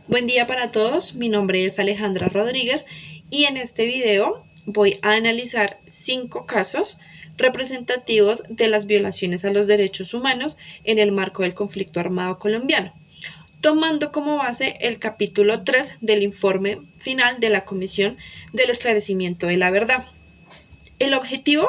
Buen día para todos, mi nombre es Alejandra Rodríguez y en este video voy a analizar 5 casos representativos de las violaciones a los derechos humanos en el marco del conflicto armado colombiano, tomando como base el capítulo 3 del informe final de la Comisión del Esclarecimiento de la Verdad. El objetivo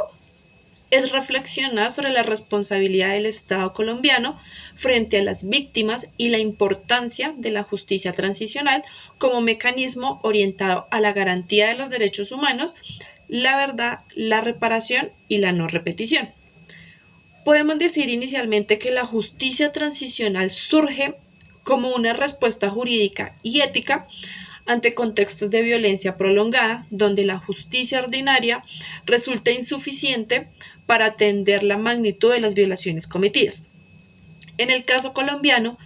es reflexionar sobre la responsabilidad del Estado colombiano frente a las víctimas y la importancia de la justicia transicional como mecanismo orientado a la garantía de los derechos humanos, la verdad, la reparación y la no repetición. Podemos decir inicialmente que la justicia transicional surge como una respuesta jurídica y ética ante contextos de violencia prolongada, donde la justicia ordinaria resulta insuficiente para atender la magnitud de las violaciones cometidas. En el caso colombiano,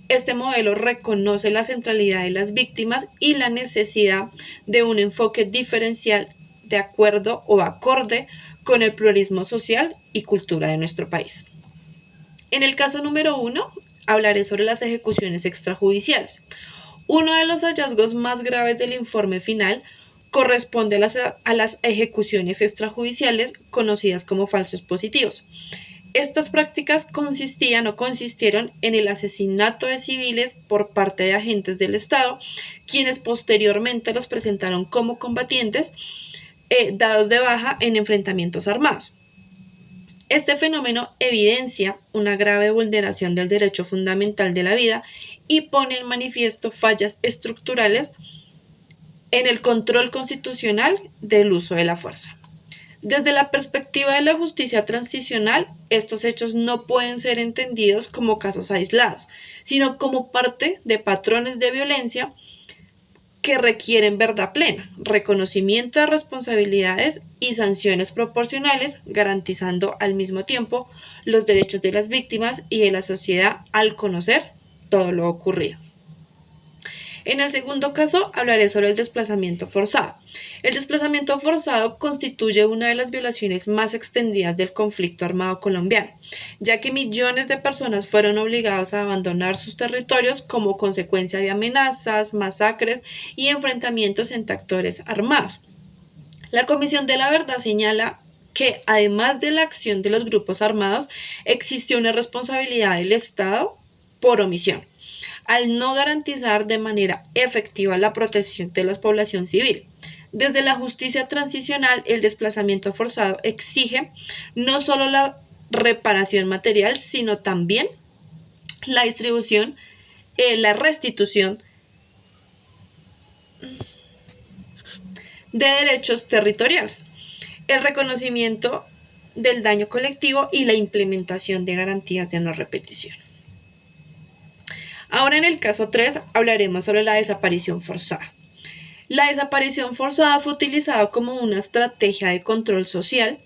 este modelo reconoce la centralidad de las víctimas y la necesidad de un enfoque diferencial de acuerdo o acorde con el pluralismo social y cultura de nuestro país. En el caso número 1, hablaré sobre las ejecuciones extrajudiciales. Uno de los hallazgos más graves del informe final corresponde a las ejecuciones extrajudiciales conocidas como falsos positivos. Estas prácticas consistieron en el asesinato de civiles por parte de agentes del Estado, quienes posteriormente los presentaron como combatientes dados de baja en enfrentamientos armados. Este fenómeno evidencia una grave vulneración del derecho fundamental de la vida y pone en manifiesto fallas estructurales en el control constitucional del uso de la fuerza. Desde la perspectiva de la justicia transicional, estos hechos no pueden ser entendidos como casos aislados, sino como parte de patrones de violencia que requieren verdad plena, reconocimiento de responsabilidades y sanciones proporcionales, garantizando al mismo tiempo los derechos de las víctimas y de la sociedad al conocer todo lo ocurrido. En el segundo caso hablaré sobre el desplazamiento forzado. El desplazamiento forzado constituye una de las violaciones más extendidas del conflicto armado colombiano, ya que millones de personas fueron obligados a abandonar sus territorios como consecuencia de amenazas, masacres y enfrentamientos entre actores armados. La Comisión de la Verdad señala que, además de la acción de los grupos armados, existe una responsabilidad del Estado por omisión, al no garantizar de manera efectiva la protección de la población civil. Desde la justicia transicional, el desplazamiento forzado exige no solo la reparación material, sino también la distribución, la restitución de derechos territoriales, el reconocimiento del daño colectivo y la implementación de garantías de no repetición. Ahora en el caso 3 hablaremos sobre la desaparición forzada. La desaparición forzada fue utilizada como una estrategia de control social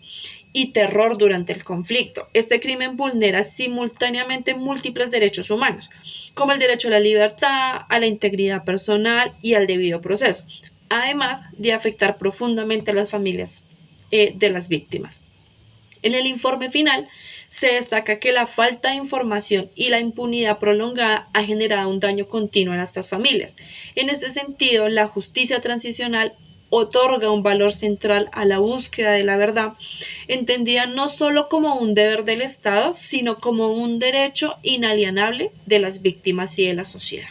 y terror durante el conflicto. Este crimen vulnera simultáneamente múltiples derechos humanos, como el derecho a la libertad, a la integridad personal y al debido proceso, además de afectar profundamente a las familias de las víctimas. En el informe final se destaca que la falta de información y la impunidad prolongada ha generado un daño continuo a estas familias. En este sentido, la justicia transicional otorga un valor central a la búsqueda de la verdad, entendida no solo como un deber del Estado, sino como un derecho inalienable de las víctimas y de la sociedad.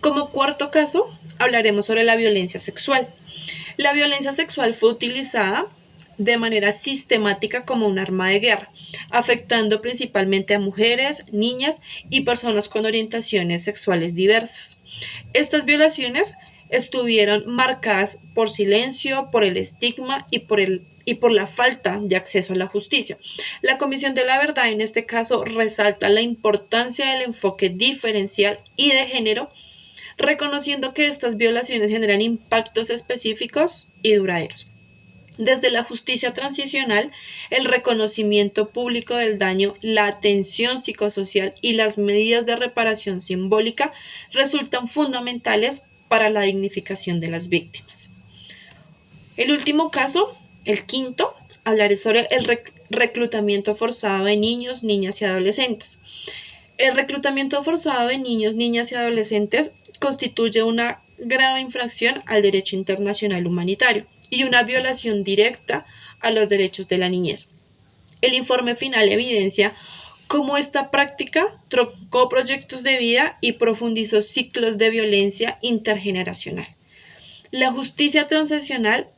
Como cuarto caso, hablaremos sobre la violencia sexual. La violencia sexual fue utilizada de manera sistemática como un arma de guerra, afectando principalmente a mujeres, niñas y personas con orientaciones sexuales diversas. Estas violaciones estuvieron marcadas por silencio, por el estigma y por la falta de acceso a la justicia. La Comisión de la Verdad en este caso resalta la importancia del enfoque diferencial y de género, reconociendo que estas violaciones generan impactos específicos y duraderos. Desde la justicia transicional, el reconocimiento público del daño, la atención psicosocial y las medidas de reparación simbólica resultan fundamentales para la dignificación de las víctimas. El último caso, el quinto, hablaré sobre el reclutamiento forzado de niños, niñas y adolescentes. El reclutamiento forzado de niños, niñas y adolescentes constituye una grave infracción al derecho internacional humanitario y una violación directa a los derechos de la niñez. El informe final evidencia cómo esta práctica truncó proyectos de vida y profundizó ciclos de violencia intergeneracional. La justicia transicional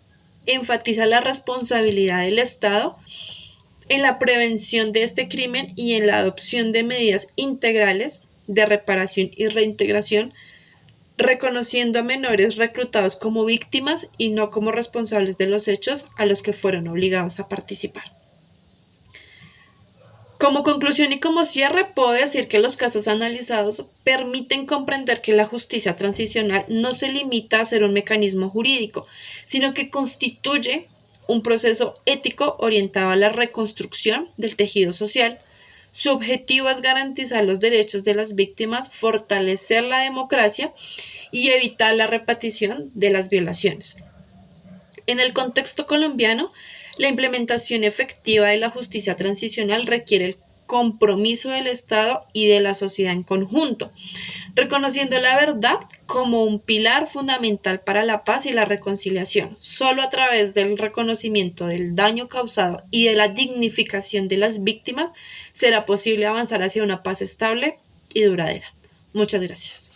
enfatiza la responsabilidad del Estado en la prevención de este crimen y en la adopción de medidas integrales de reparación y reintegración, reconociendo a menores reclutados como víctimas y no como responsables de los hechos a los que fueron obligados a participar. Como conclusión y como cierre, puedo decir que los casos analizados permiten comprender que la justicia transicional no se limita a ser un mecanismo jurídico, sino que constituye un proceso ético orientado a la reconstrucción del tejido social. Su objetivo es garantizar los derechos de las víctimas, fortalecer la democracia y evitar la repetición de las violaciones. En el contexto colombiano, la implementación efectiva de la justicia transicional requiere el compromiso del Estado y de la sociedad en conjunto, reconociendo la verdad como un pilar fundamental para la paz y la reconciliación. Solo a través del reconocimiento del daño causado y de la dignificación de las víctimas será posible avanzar hacia una paz estable y duradera. Muchas gracias.